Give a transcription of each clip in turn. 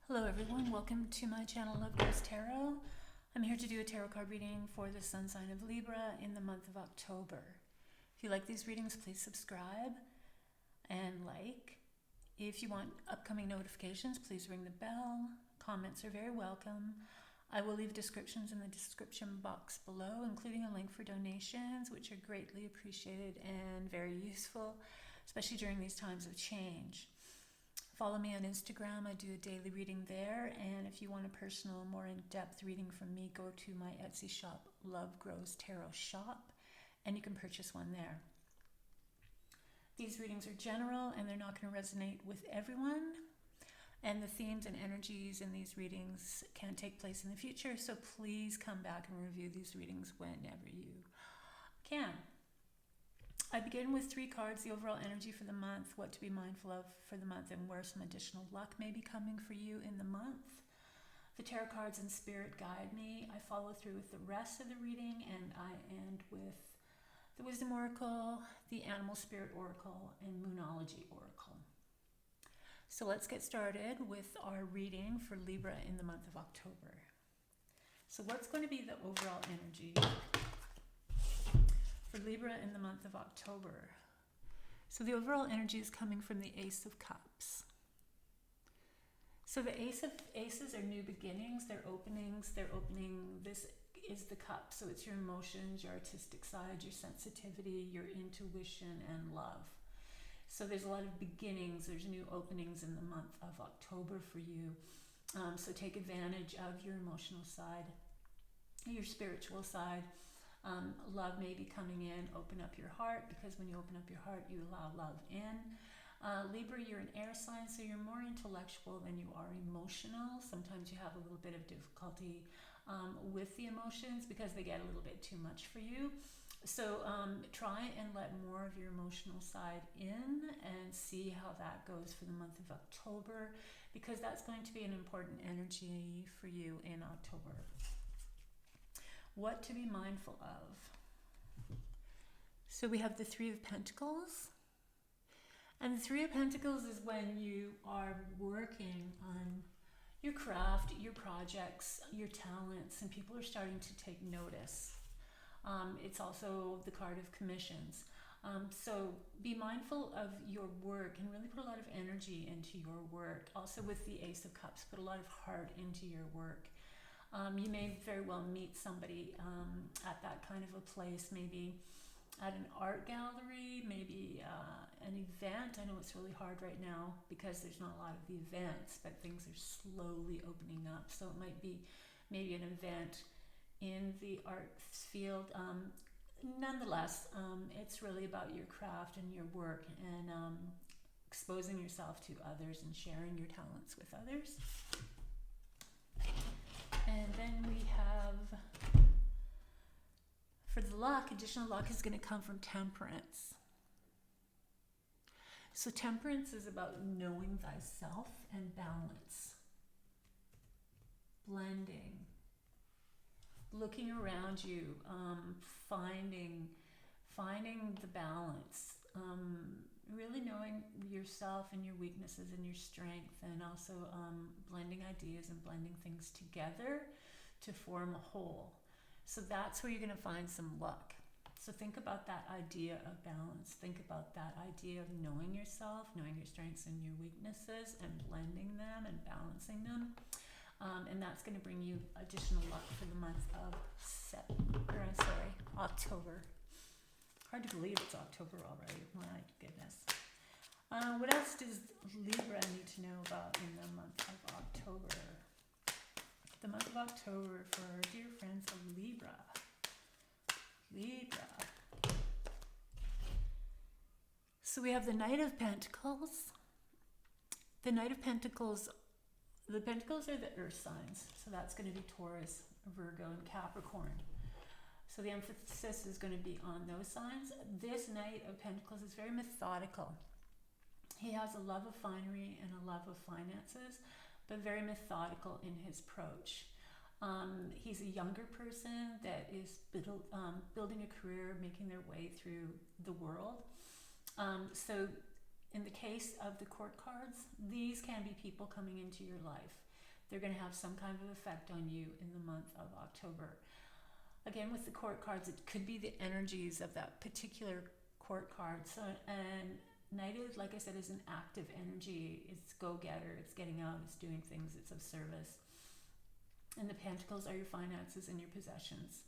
Hello everyone, welcome to my channel lovegrowstarot. I'm here to do a tarot card reading for the sun sign of Libra in the month of October. If you like these readings, please subscribe and like. If you want upcoming notifications, please ring the bell. Comments are very welcome. I will leave descriptions in the description box below, including a link for donations, which are greatly appreciated and very useful, especially during these times of change. Follow me on Instagram. I do a daily reading there. And if you want a personal, more in-depth reading from me, go to my Etsy shop, Love Grows Tarot Shop, and you can purchase one there. These readings are general and they're not going to resonate with everyone. And the themes and energies in these readings can take place in the future. So please come back and review these readings whenever you can. I begin with 3 cards, the overall energy for the month, what to be mindful of for the month, and where some additional luck may be coming for you in the month. The tarot cards and spirit guide me. I follow through with the rest of the reading, and I end with the Wisdom Oracle, the Animal Spirit Oracle, and Moonology Oracle. So let's get started with our reading for Libra in the month of October. So what's going to be the overall energy for Libra in the month of October? So the overall energy is coming from the Ace of Cups. So the Aces are new beginnings, they're openings, this is the cup. So it's your emotions, your artistic side, your sensitivity, your intuition, and love. So there's a lot of beginnings, there's new openings in the month of October for you. So take advantage of your emotional side, your spiritual side. Love may be coming in. Open up your heart, because when you open up your heart, you allow love in. Libra, you're an air sign, so you're more intellectual than you are emotional. Sometimes you have a little bit of difficulty with the emotions because they get a little bit too much for you. So try and let more of your emotional side in and see how that goes for the month of October, because that's going to be an important energy for you in October. What to be mindful of. So we have the 3 of Pentacles. And the 3 of Pentacles is when you are working on your craft, your projects, your talents, and people are starting to take notice. It's also the card of commissions. So be mindful of your work and really put a lot of energy into your work. Also with the Ace of Cups, put a lot of heart into your work. You may very well meet somebody at that kind of a place, maybe at an art gallery, maybe an event. I know it's really hard right now because there's not a lot of the events, but things are slowly opening up. So it might be maybe an event in the arts field. Nonetheless, it's really about your craft and your work and exposing yourself to others and sharing your talents with others. And then we have, for the luck, additional luck is going to come from Temperance. So Temperance is about knowing thyself and balance. Blending. Looking around you, finding the balance. Really knowing yourself and your weaknesses and your strength, and also blending ideas and blending things together to form a whole. So that's where you're going to find some luck. So think about that idea of balance. Think about that idea of knowing yourself, knowing your strengths and your weaknesses, and blending them and balancing them. And that's going to bring you additional luck for the month of October. Hard to believe it's October already. My goodness. What else does Libra need to know about in the month of October? The month of October for our dear friends of Libra. So we have the Knight of Pentacles. The Knight of Pentacles, the Pentacles are the earth signs. So that's going to be Taurus, Virgo, and Capricorn. So the emphasis is going to be on those signs. This Knight of Pentacles is very methodical. He has a love of finery and a love of finances, but very methodical in his approach. He's a younger person that is building a career, making their way through the world. So in the case of the court cards, these can be people coming into your life. they're going to have some kind of effect on you in the month of October. Again, with the court cards, it could be the energies of that particular court card. So, and Knight, like I said, is an active energy. It's go-getter, it's getting out, it's doing things, it's of service. And the Pentacles are your finances and your possessions.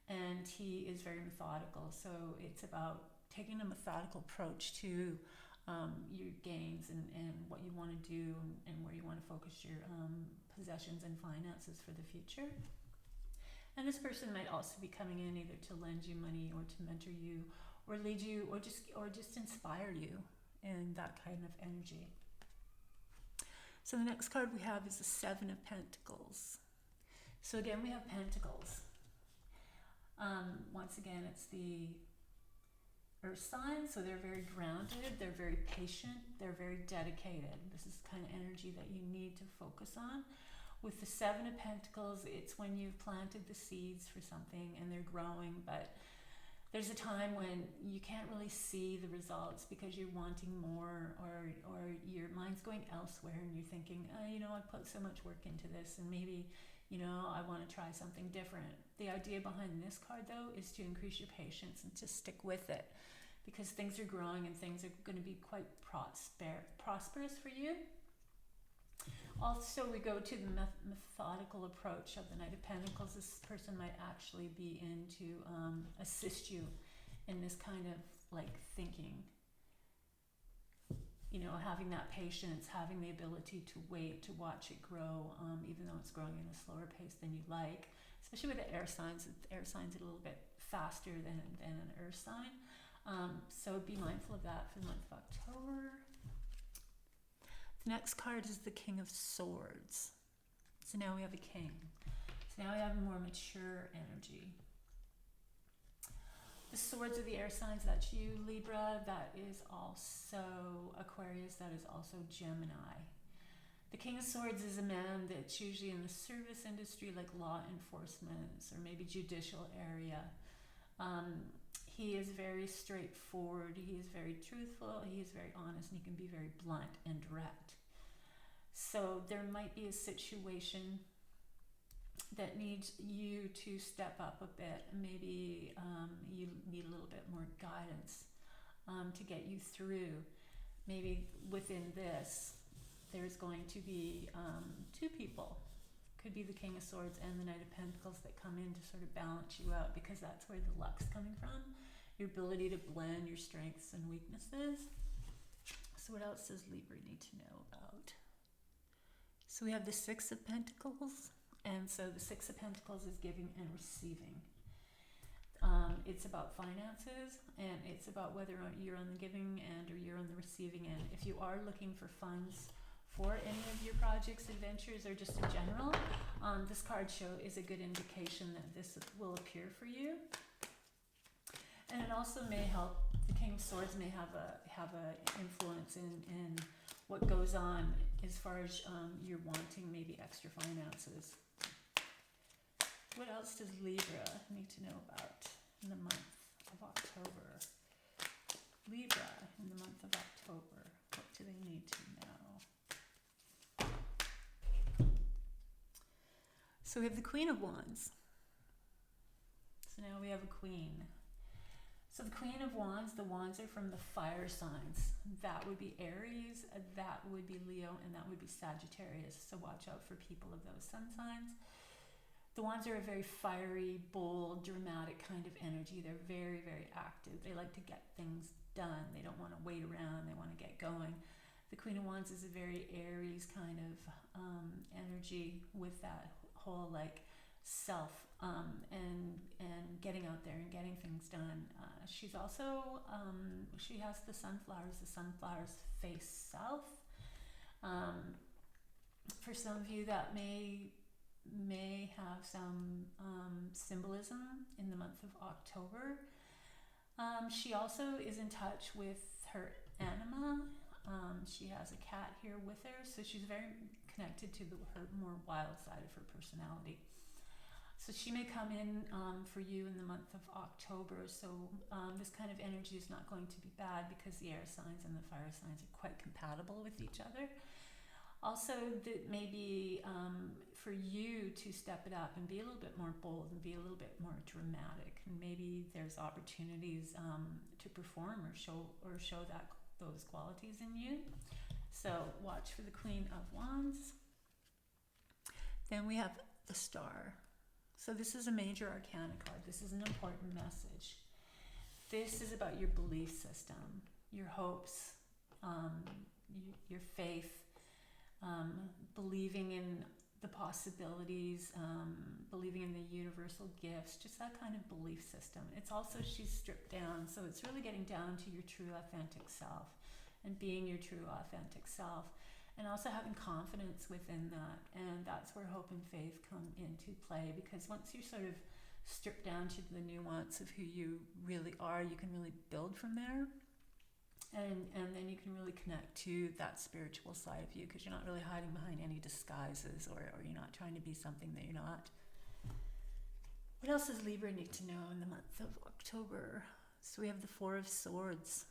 And he is very methodical. So it's about taking a methodical approach to your gains and what you want to do and where you want to focus your possessions and finances for the future. And this person might also be coming in either to lend you money or to mentor you or lead you or just inspire you in that kind of energy. So the next card we have is the Seven of Pentacles. So again, we have Pentacles. Once again, it's the Earth sign, so they're very grounded, they're very patient, they're very dedicated. This is the kind of energy that you need to focus on. With the Seven of Pentacles, it's when you've planted the seeds for something and they're growing, but there's a time when you can't really see the results because you're wanting more, or your mind's going elsewhere and you're thinking, I put so much work into this and maybe, I want to try something different. The idea behind this card, though, is to increase your patience and to stick with it because things are growing and things are going to be quite prosperous for you. Also, we go to the methodical approach of the Knight of Pentacles. This person might actually be in to assist you in this kind of like thinking. Having that patience, having the ability to wait, to watch it grow, even though it's growing at a slower pace than you like. Especially with the air signs. The air signs are a little bit faster than an earth sign. So be mindful of that for the month of October. The next card is the King of Swords. So now we have a king. So now we have a more mature energy. The swords are the air signs. That's you, Libra. That is also Aquarius. That is also Gemini. The King of Swords is a man that's usually in the service industry, like law enforcement or maybe judicial area. He is very straightforward. He is very truthful. He is very honest, and he can be very blunt and direct. So there might be a situation that needs you to step up a bit. Maybe you need a little bit more guidance to get you through. Maybe within this, there's going to be two people. Could be the King of Swords and the Knight of Pentacles that come in to sort of balance you out, because that's where the luck's coming from. Your ability to blend your strengths and weaknesses. So what else does Libra need to know about? So we have the Six of Pentacles. And so the Six of Pentacles is giving and receiving. It's about finances, and it's about whether you're on the giving end or you're on the receiving end. If you are looking for funds for any of your projects, adventures, or just in general, this card show is a good indication that this will appear for you. And it also may help. The King of Swords may have a influence in what goes on as far as you're wanting maybe extra finances. What else does Libra need to know about in the month of October? Libra in the month of October, what do they need to know? So we have the Queen of Wands. So now we have a Queen. So the Queen of Wands, the Wands are from the fire signs. That would be Aries, that would be Leo, and that would be Sagittarius. So watch out for people of those sun signs. The Wands are a very fiery, bold, dramatic kind of energy. They're very, very active. They like to get things done. They don't want to wait around. They want to get going. The Queen of Wands is a very Aries kind of energy with that whole like self and getting out there and getting things done. She's also, she has the sunflowers. The sunflowers face south. For some of you that may have some symbolism in the month of October. She also is in touch with her anima. She has a cat here with her, so she's very connected to her more wild side of her personality. So she may come in for you in the month of October. So this kind of energy is not going to be bad because the air signs and the fire signs are quite compatible with each other. Also, that maybe for you to step it up and be a little bit more bold and be a little bit more dramatic. And maybe there's opportunities to perform or show those qualities in you. So watch for the Queen of Wands. Then we have the Star. So this is a major arcana card. This is an important message. This is about your belief system, your hopes, your faith, believing in the possibilities, believing in the universal gifts, just that kind of belief system. It's also, she's stripped down, so it's really getting down to your true authentic self and being your true authentic self, and also having confidence within that. And that's where hope and faith come into play, because once you're sort of stripped down to the nuance of who you really are, you can really build from there. And then you can really connect to that spiritual side of you, because you're not really hiding behind any disguises, or you're not trying to be something that you're not. What else does Libra need to know in the month of October? So we have the Four of Swords.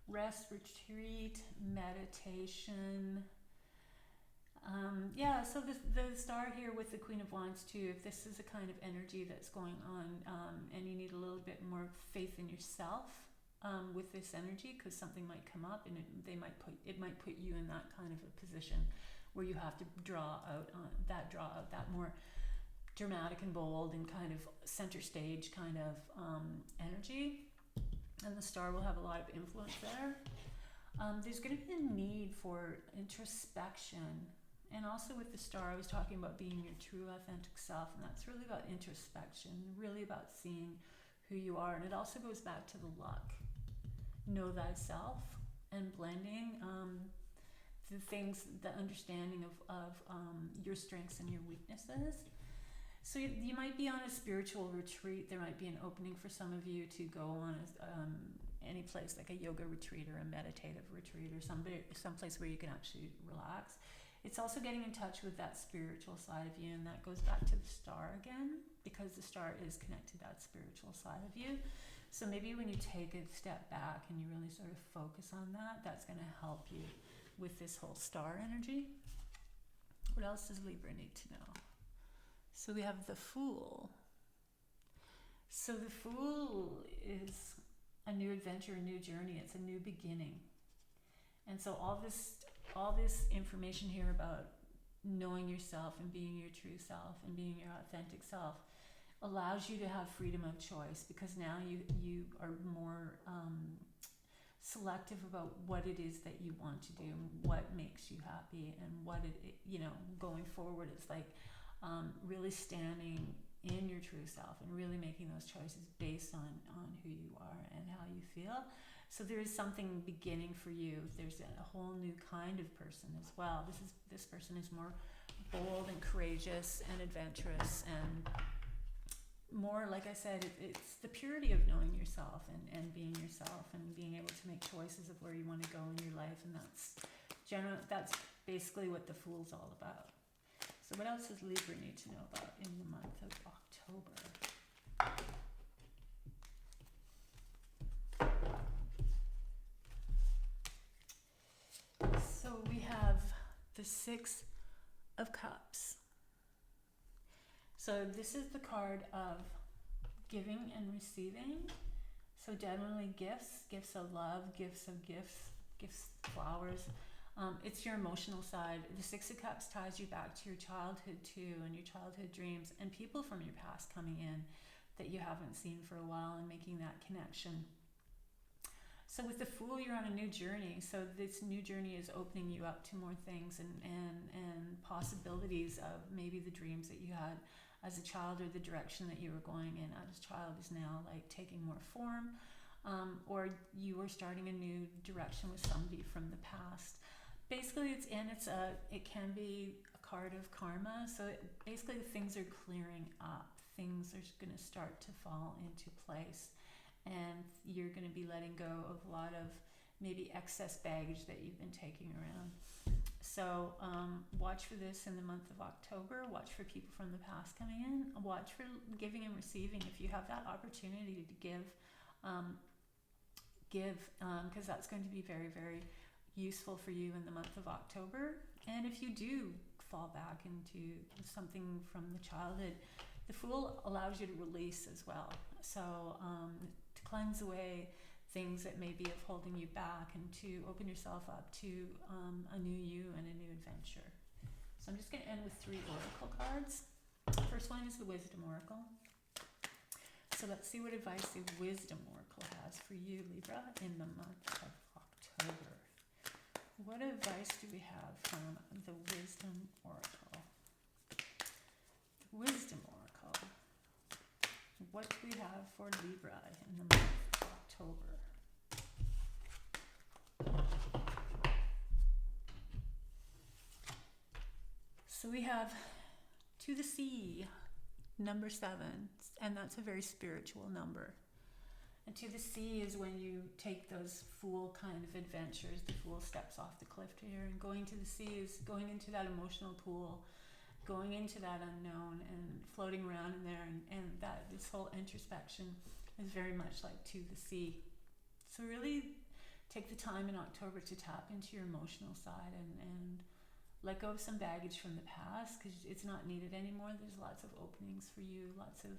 Rest, retreat, meditation. So the Star here with the Queen of Wands too, if this is a kind of energy that's going on, and you need a little bit more faith in yourself with this energy, because something might come up and it might put you in that kind of a position where you have to draw out that more dramatic and bold and kind of center stage kind of energy. And the Star will have a lot of influence there. There's going to be a need for introspection. And also with the Star, I was talking about being your true authentic self, and that's really about introspection, really about seeing who you are. And it also goes back to the luck. Know thyself, and blending the things, the understanding of your strengths and your weaknesses. So you might be on a spiritual retreat. There might be an opening for some of you to go on any place like a yoga retreat or a meditative retreat, or some place where you can actually relax. It's also getting in touch with that spiritual side of you, and that goes back to the Star again, because the Star is connected to that spiritual side of you. So maybe when you take a step back and you really sort of focus on that, that's going to help you with this whole Star energy. What else does Libra need to know? So we have the Fool. So the Fool is a new adventure, a new journey. It's a new beginning. And so all this information here about knowing yourself and being your true self and being your authentic self allows you to have freedom of choice, because now you are more selective about what it is that you want to do, and what makes you happy, and what going forward, it's like really standing in your true self and really making those choices based on who you are and how you feel. So there is something beginning for you. There's a whole new kind of person as well. This person is more bold and courageous and adventurous, and more, like I said, it's the purity of knowing yourself and being yourself and being able to make choices of where you want to go in your life. And that's basically what the Fool's all about. So what else does Libra need to know about in the month of October? So we have the Six of Cups. So this is the card of giving and receiving. So definitely gifts of love, gifts, flowers. It's your emotional side. The Six of Cups ties you back to your childhood too, and your childhood dreams, and people from your past coming in that you haven't seen for a while, and making that connection. So with the Fool, you're on a new journey. So this new journey is opening you up to more things and possibilities of maybe the dreams that you had as a child, or the direction that you were going in as a child is now like taking more form, or you were starting a new direction with somebody from the past. Basically, it can be a card of karma. So basically, things are clearing up. Things are going to start to fall into place, and you're going to be letting go of a lot of maybe excess baggage that you've been taking around. So watch for this in the month of October. Watch for people from the past coming in. Watch for giving and receiving. If you have that opportunity to give, because that's going to be very, very useful for you in the month of October. And if you do fall back into something from the childhood, the Fool allows you to release as well. So to cleanse away things that may be of holding you back, and to open yourself up to a new you and a new adventure. So I'm just going to end with 3 oracle cards. First one is the Wisdom Oracle. So let's see what advice the Wisdom Oracle has for you, Libra, in the month of October. What advice do we have from the Wisdom Oracle? The Wisdom Oracle. What do we have for Libra in the month of October? So we have to the sea, number 7, and that's a very spiritual number. And to the sea is when you take those Fool kind of adventures. The Fool steps off the cliff here, and going to the sea is going into that emotional pool, going into that unknown and floating around in there, and that this whole introspection is very much like to the sea. So really take the time in October to tap into your emotional side and let go of some baggage from the past, because it's not needed anymore. There's lots of openings for you, lots of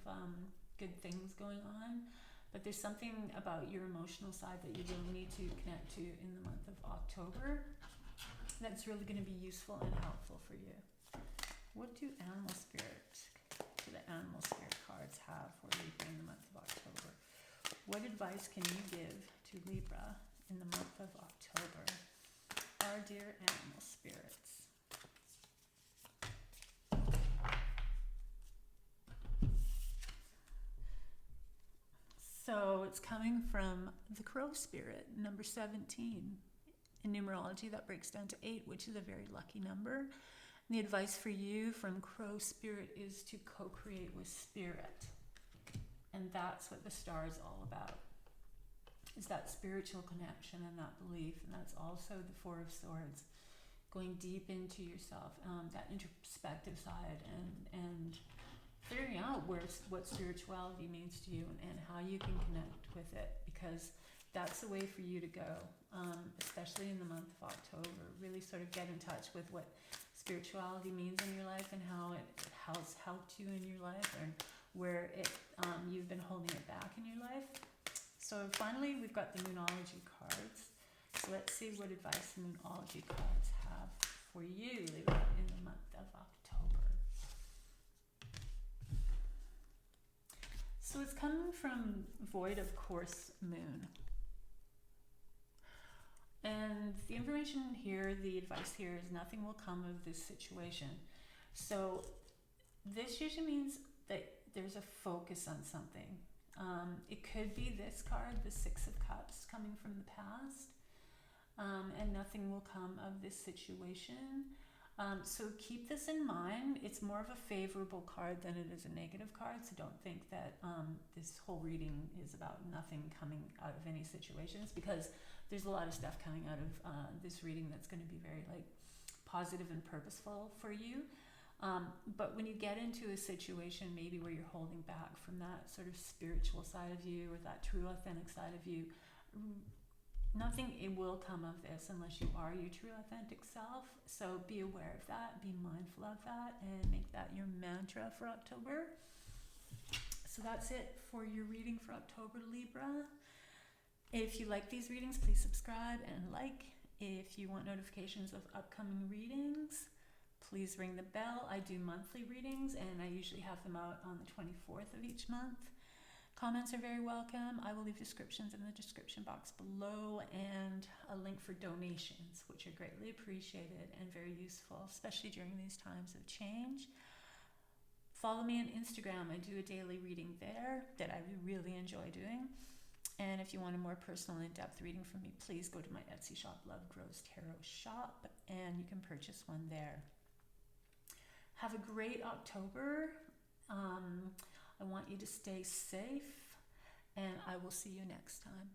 good things going on. But there's something about your emotional side that you really need to connect to in the month of October that's really going to be useful and helpful for you. What do the animal spirit cards have for Libra in the month of October? What advice can you give to Libra in the month of October? Our dear animal spirits. So it's coming from the Crow Spirit, number 17. In numerology, that breaks down to 8, which is a very lucky number. And the advice for you from Crow Spirit is to co-create with Spirit. And that's what the star is all about, is that spiritual connection and that belief. And that's also the 4 of Swords, going deep into yourself, that introspective side, and figuring out what spirituality means to you and how you can connect with it, because that's the way for you to go, especially in the month of October. Really sort of get in touch with what spirituality means in your life and how it has helped you in your life, and where you've been holding it back in your life. So finally, we've got the Moonology cards. So let's see what advice the Moonology cards have for you, Libra, in the month of October. So it's coming from Void of Course Moon. And the information here, the advice here is nothing will come of this situation. So this usually means that there's a focus on something. It could be this card, the 6 of Cups, coming from the past. And nothing will come of this situation. So keep this in mind. It's more of a favorable card than it is a negative card. So don't think that this whole reading is about nothing coming out of any situations, because there's a lot of stuff coming out of this reading that's going to be very positive and purposeful for you. But when you get into a situation maybe where you're holding back from that sort of spiritual side of you, or that true authentic side of you, it will come of this unless you are your true authentic self. So be aware of that, be mindful of that, and make that your mantra for October. So that's it for your reading for October, Libra. If you like these readings, please subscribe and like. If you want notifications of upcoming readings, please ring the bell. I do monthly readings, and I usually have them out on the 24th of each month. Comments are very welcome. I will leave descriptions in the description box below, and a link for donations, which are greatly appreciated and very useful, especially during these times of change. Follow me on Instagram. I do a daily reading there that I really enjoy doing. And if you want a more personal in-depth reading from me, please go to my Etsy shop, Love Grows Tarot Shop, and you can purchase one there. Have a great October. I want you to stay safe, and I will see you next time.